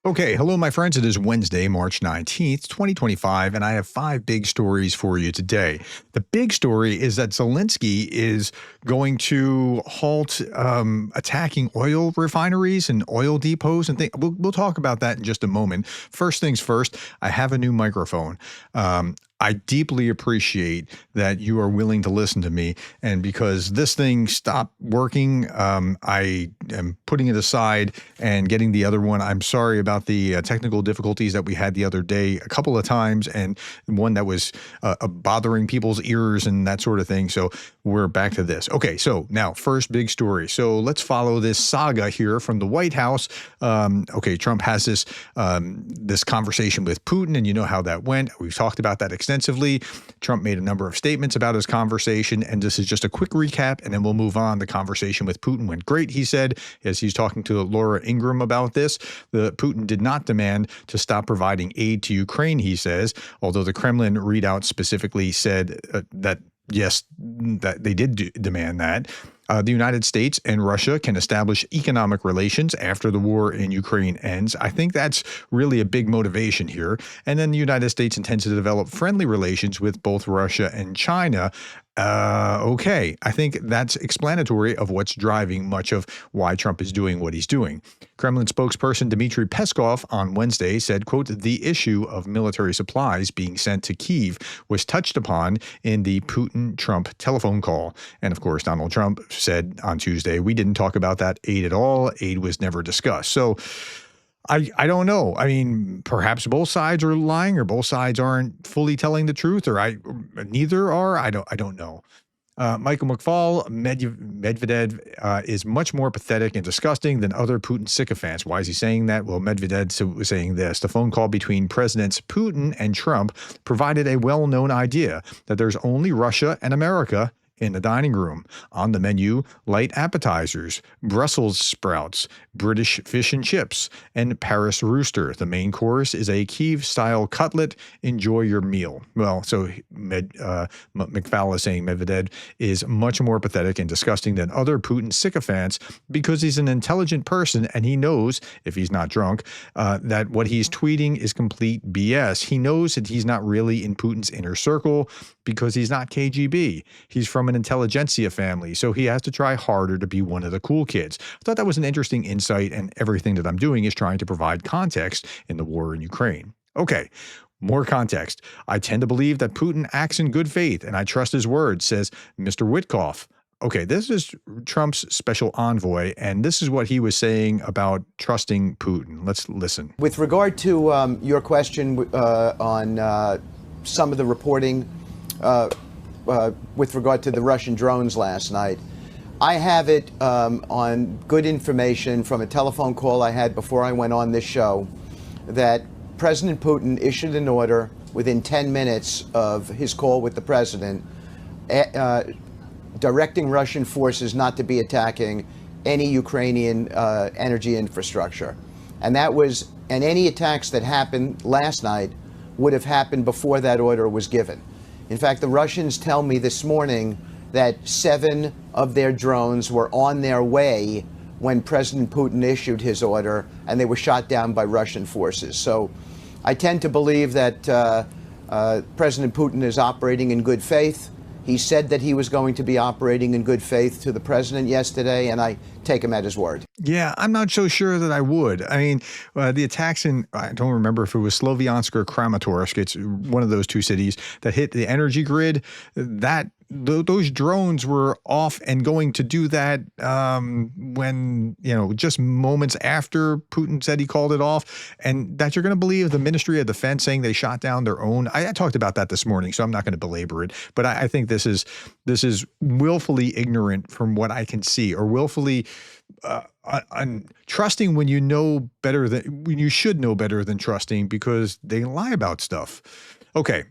Okay, hello, my friends. It is Wednesday, March 19th, 2025, and I have 5 big stories for you today. The big story is that Zelenskyy is going to halt attacking oil refineries and oil depots and things. We'll talk about that in just a moment. First things first, I have a new microphone. I deeply appreciate that you are willing to listen to me. And because this thing stopped working, I am putting it aside and getting the other one. I'm sorry about the technical difficulties that we had the other day a couple of times, and one that was bothering people's ears and that sort of thing. So we're back to this. Okay, so now first big story. So let's follow this saga here from the White House. Okay, Trump has this conversation with Putin, and you know how that went. We've talked about that extensively. Trump made a number of statements about his conversation, and this is just a quick recap, and then we'll move on. The conversation with Putin went great, he said, as he's talking to Laura Ingraham about this. Putin did not demand to stop providing aid to Ukraine, he says, although the Kremlin readout specifically said that, yes, that they did demand that. The United States and Russia can establish economic relations after the war in Ukraine ends. I think that's really a big motivation here. And then the United States intends to develop friendly relations with both Russia and China. Okay, I think that's explanatory of what's driving much of why Trump is doing what he's doing. Kremlin spokesperson Dmitry Peskov on Wednesday said, quote, the issue of military supplies being sent to Kyiv was touched upon in the Putin-Trump telephone call. And of course, Donald Trump said on Tuesday, we didn't talk about that aid at all. Aid was never discussed. So I don't know. I mean, perhaps both sides are lying, or both sides aren't fully telling the truth, or neither are. I don't know. Michael McFaul, Medvedev is much more pathetic and disgusting than other Putin sycophants. Why is he saying that? Well, Medvedev was saying this. The phone call between Presidents Putin and Trump provided a well-known idea that there's only Russia and America in the dining room. On the menu, light appetizers, Brussels sprouts, British fish and chips, and Paris rooster. The main course is a Kyiv-style cutlet. Enjoy your meal. Well, so McFall is saying Medvedev is much more pathetic and disgusting than other Putin sycophants because he's an intelligent person, and he knows, if he's not drunk, that what he's tweeting is complete BS. He knows that he's not really in Putin's inner circle because he's not KGB. He's from an intelligentsia family, so he has to try harder to be one of the cool kids. I thought that was an interesting insight, and everything that I'm doing is trying to provide context in the war in Ukraine. Okay, more context. I tend to believe that Putin acts in good faith, and I trust his word, says Mr. Witkoff. Okay, this is Trump's special envoy, and this is what he was saying about trusting Putin. Let's listen. With regard to your question on some of the reporting with regard to the Russian drones last night, I have it on good information from a telephone call I had before I went on this show that President Putin issued an order within 10 minutes of his call with the president directing Russian forces not to be attacking any Ukrainian energy infrastructure. And any attacks that happened last night would have happened before that order was given. In fact, the Russians tell me this morning that 7 of their drones were on their way when President Putin issued his order, and they were shot down by Russian forces. So I tend to believe that President Putin is operating in good faith. He said that he was going to be operating in good faith to the president yesterday, and I take him at his word. Yeah, I'm not so sure that I would. I mean, the attacks in, I don't remember if it was Sloviansk or Kramatorsk, it's one of those 2 cities that hit the energy grid, those drones were off and going to do that when, just moments after Putin said he called it off, and that you're going to believe the Ministry of Defense saying they shot down their own. I talked about that this morning, so I'm not going to belabor it, but I think this is willfully ignorant from what I can see, or willfully trusting when you should know better than trusting, because they lie about stuff. Okay.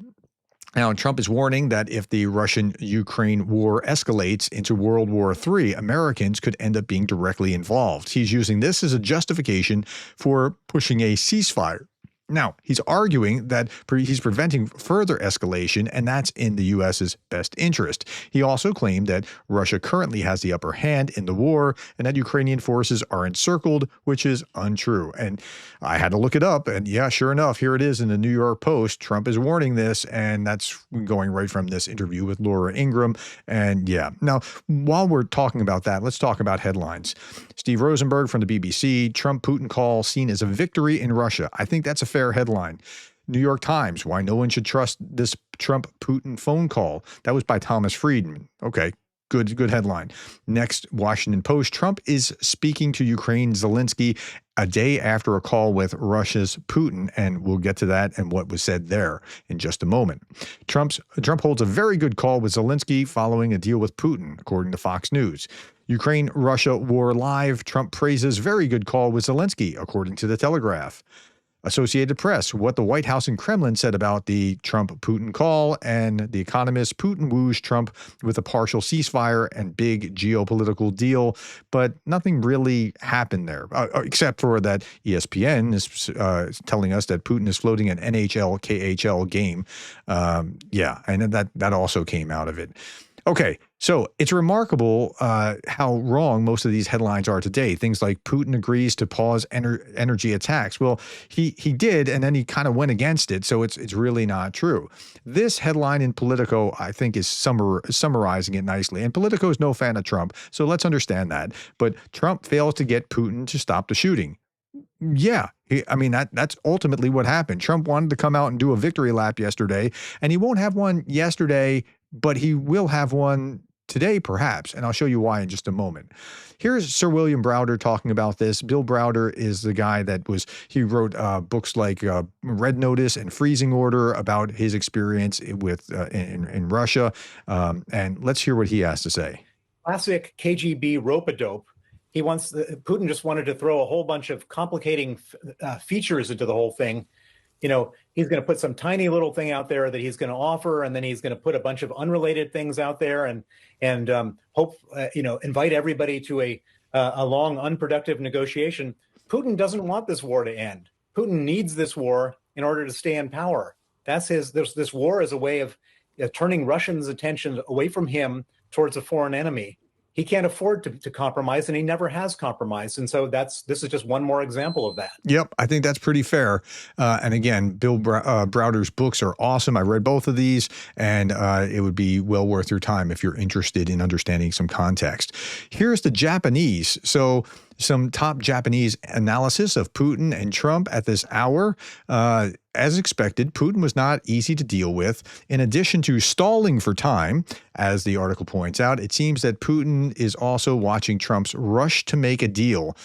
Now, Trump is warning that if the Russian-Ukraine war escalates into World War III, Americans could end up being directly involved. He's using this as a justification for pushing a ceasefire. Now, he's arguing that he's preventing further escalation, and that's in the U.S.'s best interest. He also claimed that Russia currently has the upper hand in the war and that Ukrainian forces are encircled, which is untrue. And I had to look it up, and yeah, sure enough, here it is in the New York Post. Trump is warning this, and that's going right from this interview with Laura Ingraham. And yeah, now, while we're talking about that, let's talk about headlines. Steve Rosenberg from the BBC, Trump-Putin call seen as a victory in Russia. I think that's a fair headline. New York Times, why no one should trust this Trump-Putin phone call. That was by Thomas Friedman. Okay, good headline. Next, Washington Post, Trump is speaking to Ukraine's Zelensky a day after a call with Russia's Putin, and we'll get to that and what was said there in just a moment. Trump holds a very good call with Zelensky following a deal with Putin, according to Fox News. Ukraine-Russia war live, Trump praises very good call with Zelensky, according to The Telegraph. Associated Press, what the White House and Kremlin said about the Trump-Putin call, and The Economist, Putin woos Trump with a partial ceasefire and big geopolitical deal, but nothing really happened there, except for that ESPN is telling us that Putin is floating an NHL-KHL game. Yeah, and that also came out of it. Okay, so it's remarkable how wrong most of these headlines are today. Things like Putin agrees to pause energy attacks. Well, he did, and then he kind of went against it, so it's really not true. This headline in Politico, I think, is summarizing it nicely. And Politico is no fan of Trump, so let's understand that. But Trump fails to get Putin to stop the shooting. Yeah, I mean, that's ultimately what happened. Trump wanted to come out and do a victory lap yesterday, and he won't have one yesterday, but he will have one today, perhaps, and I'll show you why in just a moment. Here's Sir William Browder talking about this. Bill Browder is the guy he wrote books like Red Notice and Freezing Order about his experience with in Russia, and let's hear what he has to say. Classic KGB rope-a-dope. Putin just wanted to throw a whole bunch of complicating features into the whole thing. You know, he's going to put some tiny little thing out there that he's going to offer, and then he's going to put a bunch of unrelated things out there, and invite everybody to a long, unproductive negotiation. Putin doesn't want this war to end. Putin needs this war in order to stay in power. This war is a way of turning Russians' attention away from him towards a foreign enemy. He can't afford to compromise, and he never has compromised. And so this is just one more example of that. Yep, I think that's pretty fair. And again, Bill Browder's books are awesome. I read both of these, and it would be well worth your time if you're interested in understanding some context. Here's the Japanese. So some top Japanese analysis of Putin and Trump at this hour. As expected, Putin was not easy to deal with. In addition to stalling for time, as the article points out, it seems that Putin is also watching Trump's rush to make a deal.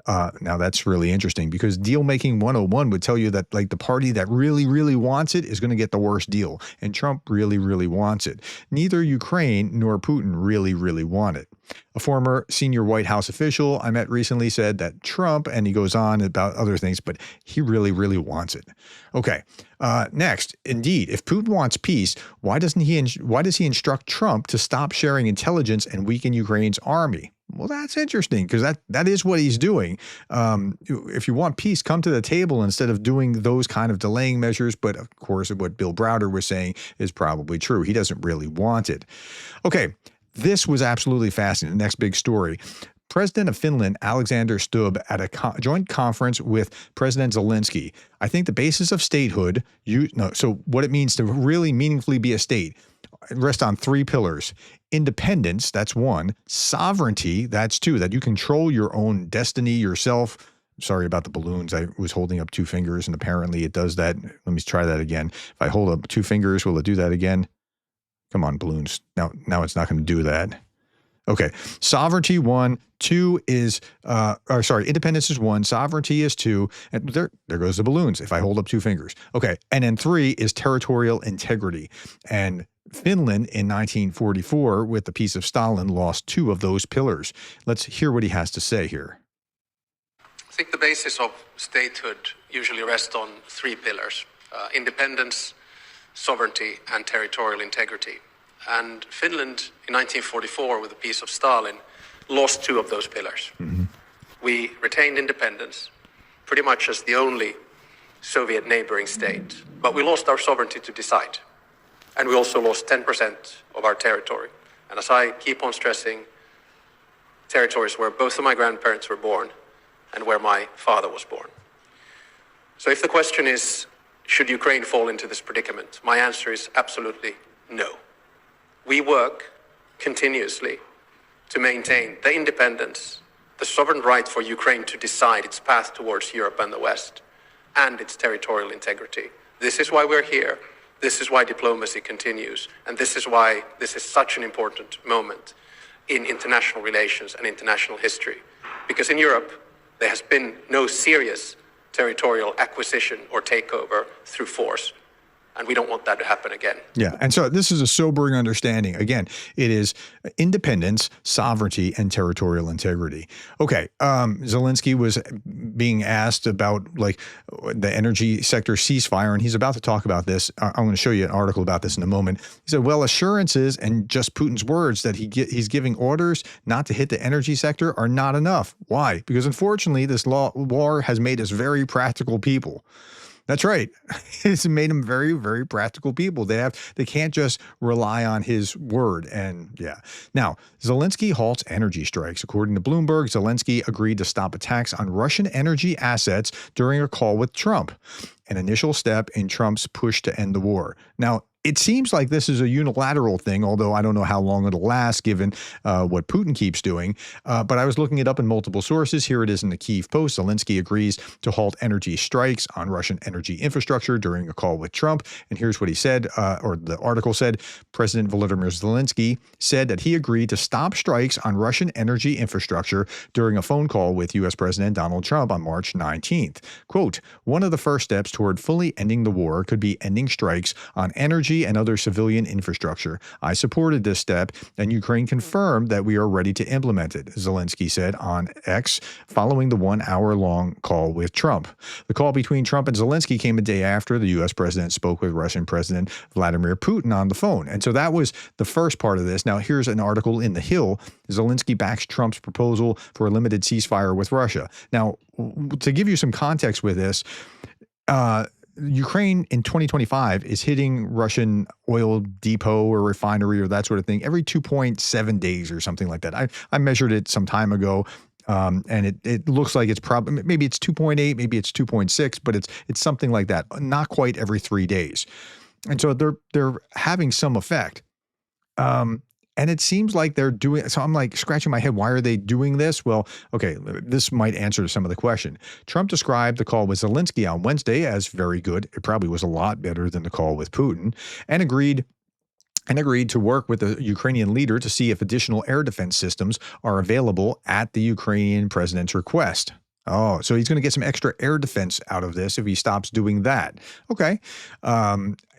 Now, that's really interesting because deal-making 101 would tell you that like the party that really, really wants it is going to get the worst deal. And Trump really, really wants it. Neither Ukraine nor Putin really, really want it. A former senior White House official I met recently said that Trump, and he goes on about other things, but he really, really wants it. Okay. Next, indeed, if Putin wants peace, why does he instruct Trump to stop sharing intelligence and weaken Ukraine's army? Well, that's interesting because that is what he's doing. If you want peace, come to the table instead of doing those kind of delaying measures. But of course, what Bill Browder was saying is probably true. He doesn't really want it. Okay, this was absolutely fascinating. The next big story. President of Finland, Alexander Stubb, at a joint conference with President Zelensky. I think the basis of statehood, so what it means to really meaningfully be a state, rests on three pillars. Independence, that's one. Sovereignty, that's two, that you control your own destiny yourself. Sorry about the balloons. I was holding up two fingers, and apparently it does that. Let me try that again. If I hold up two fingers, will it do that again? Come on, balloons. Now it's not going to do that. Okay, sovereignty, one. Two is, independence is one. Sovereignty is two. And there goes the balloons if I hold up two fingers. Okay, and then three is territorial integrity. And Finland in 1944, with the peace of Stalin, lost two of those pillars. Let's hear what he has to say here. I think the basis of statehood usually rests on three pillars: independence, sovereignty, and territorial integrity. And Finland in 1944, with the peace of Stalin, lost two of those pillars. Mm-hmm. We retained independence pretty much as the only Soviet neighboring state. But we lost our sovereignty to decide. And we also lost 10% of our territory. And as I keep on stressing, territories where both of my grandparents were born and where my father was born. So if the question is, should Ukraine fall into this predicament? My answer is absolutely no. We work continuously to maintain the independence, the sovereign right for Ukraine to decide its path towards Europe and the West, and its territorial integrity. This is why we're here. This is why diplomacy continues. And this is why this is such an important moment in international relations and international history. Because in Europe, there has been no serious territorial acquisition or takeover through force. And we don't want that to happen again. Yeah. And so this is a sobering understanding. Again, it is independence, sovereignty, and territorial integrity. Okay. Zelenskyy was being asked about like the energy sector ceasefire, and he's about to talk about this. I'm going to show you an article about this in a moment. He said, well, assurances and just Putin's words that he's giving orders not to hit the energy sector are not enough. Why? Because unfortunately, this war has made us very practical people. That's right. It's made them very, very practical people. They can't just rely on his word. And yeah. Now, Zelenskyy halts energy strikes. According to Bloomberg, Zelenskyy agreed to stop attacks on Russian energy assets during a call with Trump, an initial step in Trump's push to end the war. Now, it seems like this is a unilateral thing, although I don't know how long it'll last given what Putin keeps doing. But I was looking it up in multiple sources. Here it is in the Kyiv Post. Zelenskyy agrees to halt energy strikes on Russian energy infrastructure during a call with Trump. And here's what he said, or the article said, President Volodymyr Zelenskyy said that he agreed to stop strikes on Russian energy infrastructure during a phone call with U.S. President Donald Trump on March 19th. Quote, one of the first steps toward fully ending the war could be ending strikes on energy and other civilian infrastructure. I supported this step, and Ukraine confirmed that we are ready to implement it, Zelenskyy said on X following the 1 hour-long call with Trump. The call between Trump and Zelenskyy came a day after the U.S. president spoke with Russian President Vladimir Putin on the phone. And so that was the first part of this. Now, here's an article in The Hill. Zelenskyy backs Trump's proposal for a limited ceasefire with Russia. Now, to give you some context with this, Ukraine in 2025 is hitting Russian oil depot or refinery or that sort of thing every 2.7 days or something like that. I measured it some time ago, and it looks like it's probably maybe it's 2.8, maybe it's 2.6, but it's something like that. Not quite every 3 days, and so they're having some effect. And it seems like they're doing, so I'm like scratching my head. Why are they doing this? Well, okay, this might answer some of the question. Trump described the call with Zelenskyy on Wednesday as very good. It probably was a lot better than the call with Putin, and agreed to work with the Ukrainian leader to see if additional air defense systems are available at the Ukrainian president's request. Oh, so he's going to get some extra air defense out of this if he stops doing that. Okay.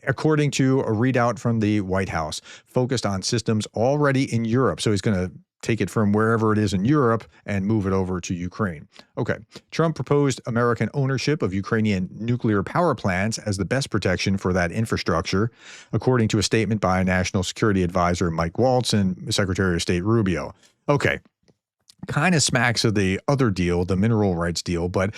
According to a readout from the White House, focused on systems already in Europe. So he's going to take it from wherever it is in Europe and move it over to Ukraine. Okay. Trump proposed American ownership of Ukrainian nuclear power plants as the best protection for that infrastructure, according to a statement by National Security Advisor Mike Waltz and Secretary of State Rubio. Okay. Kind of smacks of the other deal, the mineral rights deal, but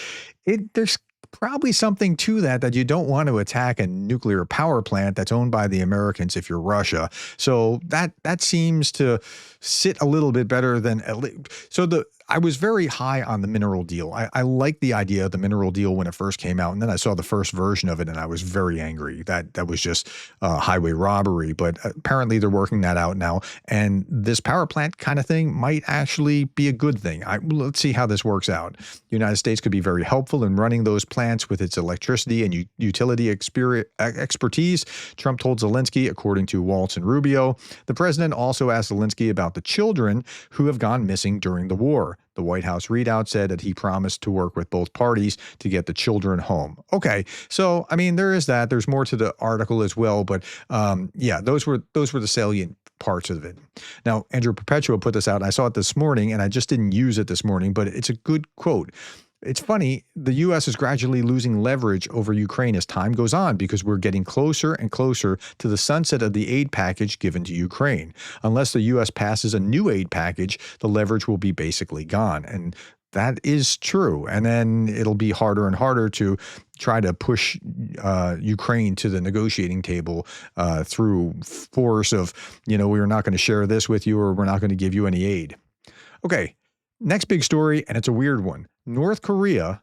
there's probably something to that you don't want to attack a nuclear power plant that's owned by the Americans if you're Russia. So that seems to sit a little bit better than at least. So I was very high on the mineral deal. I liked the idea of the mineral deal when it first came out, and then I saw the first version of it, and I was very angry. That was just highway robbery. But apparently they're working that out now, and this power plant kind of thing might actually be a good thing. Let's see how this works out. The United States could be very helpful in running those plants with its electricity and utility expertise, Trump told Zelenskyy, according to Waltz and Rubio. The president also asked Zelenskyy about the children who have gone missing during the war. The White House readout said that he promised to work with both parties to get the children home. Okay, so I mean there is that. There's more to the article as well, but yeah, those were the salient parts of it. Now, Andrew Perpetua put this out, and I saw it this morning, and I just didn't use it this morning, but it's a good quote. It's funny, the U.S. is gradually losing leverage over Ukraine as time goes on because we're getting closer and closer to the sunset of the aid package given to Ukraine. Unless the U.S. passes a new aid package, the leverage will be basically gone. And that is true. And then it'll be harder and harder to try to push Ukraine to the negotiating table through force of, we're not going to share this with you, or we're not going to give you any aid. Okay, next big story, and it's a weird one. North Korea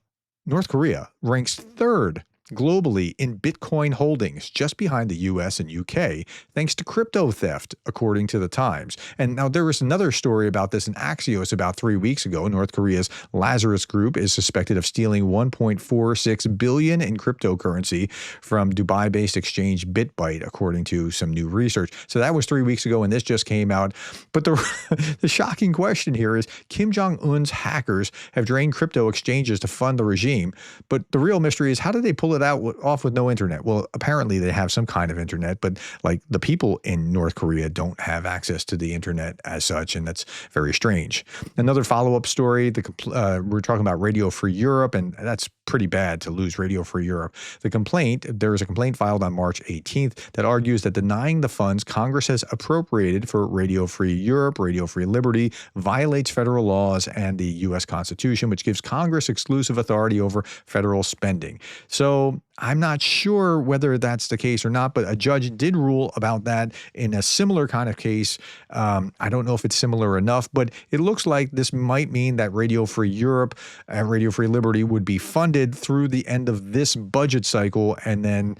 ranks third globally in Bitcoin holdings, just behind the US and UK, thanks to crypto theft, according to the Times. And now there was another story about this in Axios about 3 weeks ago. North Korea's Lazarus Group is suspected of stealing $1.46 billion in cryptocurrency from Dubai-based exchange BitByte, according to some new research. So that was 3 weeks ago, and this just came out. But the shocking question here is Kim Jong-un's hackers have drained crypto exchanges to fund the regime. But the real mystery is, how did they pull it off with no internet? Well, apparently they have some kind of internet, but like the people in North Korea don't have access to the internet as such, and that's very strange. Another follow-up story, we're talking about Radio Free Europe, and that's pretty bad to lose Radio Free Europe. There is a complaint filed on March 18th that argues that denying the funds Congress has appropriated for Radio Free Europe, Radio Free Liberty, violates federal laws and the U.S. Constitution, which gives Congress exclusive authority over federal spending. So I'm not sure whether that's the case or not, but a judge did rule about that in a similar kind of case. I don't know if it's similar enough, but it looks like this might mean that Radio Free Europe and Radio Free Liberty would be funded through the end of this budget cycle, and then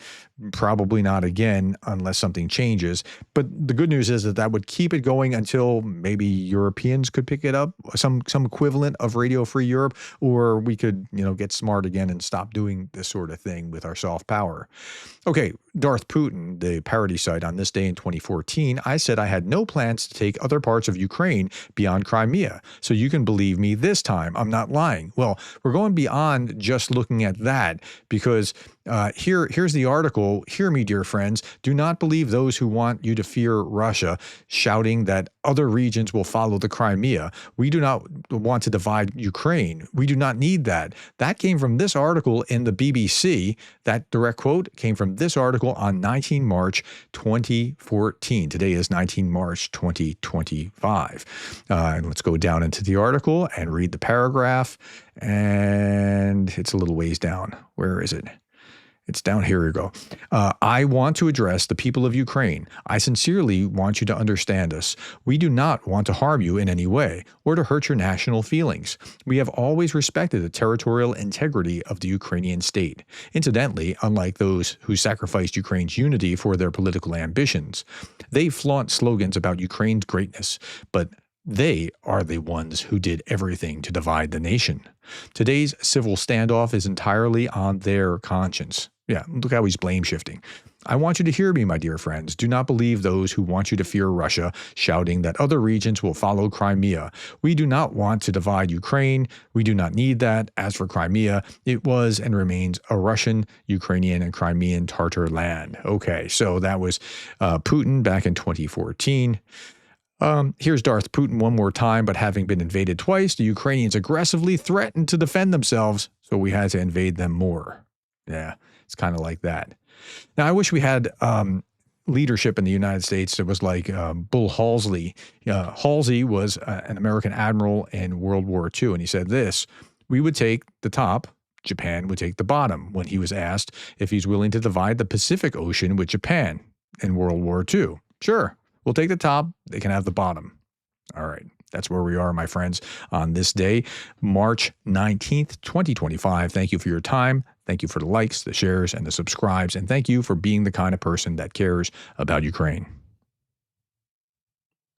probably not again unless something changes. But the good news is that would keep it going until maybe Europeans could pick it up, some equivalent of Radio Free Europe, or we could, get smart again and stop doing this sort of thing with our soft power. Okay, Darth Putin, the parody site, on this day in 2014, I said I had no plans to take other parts of Ukraine beyond Crimea. So you can believe me this time. I'm not lying. Well, we're going beyond just looking at that, because here's the article. Hear me, dear friends. Do not believe those who want you to fear Russia, shouting that other regions will follow the Crimea. We do not want to divide Ukraine. We do not need that. That came from this article in the BBC. That direct quote came from this article on 19 March 2014. Today is 19 March 2025. And let's go down into the article and read the paragraph. And it's a little ways down. Where is it? It's down here. You go. I want to address the people of Ukraine. I sincerely want you to understand us. We do not want to harm you in any way or to hurt your national feelings. We have always respected the territorial integrity of the Ukrainian state. Incidentally, unlike those who sacrificed Ukraine's unity for their political ambitions, they flaunt slogans about Ukraine's greatness, but they are the ones who did everything to divide the nation. Today's civil standoff is entirely on their conscience. Yeah, look how he's blame shifting. I want you to hear me, my dear friends. Do not believe those who want you to fear Russia, shouting that other regions will follow Crimea. We do not want to divide Ukraine. We do not need that. As for Crimea, it was and remains a Russian, Ukrainian, and Crimean Tatar land. Okay, so that was Putin back in 2014. Here's Darth Putin one more time, but having been invaded twice, the Ukrainians aggressively threatened to defend themselves, so we had to invade them more. Yeah, it's kind of like that. Now, I wish we had leadership in the United States that was like Bull Halsey. Halsey was an American admiral in World War II, and he said this: we would take the top, Japan would take the bottom, when he was asked if he's willing to divide the Pacific Ocean with Japan in World War II. Sure. We'll take the top. They can have the bottom. All right. That's where we are, my friends, on this day, March 19th, 2025. Thank you for your time. Thank you for the likes, the shares, and the subscribes. And thank you for being the kind of person that cares about Ukraine.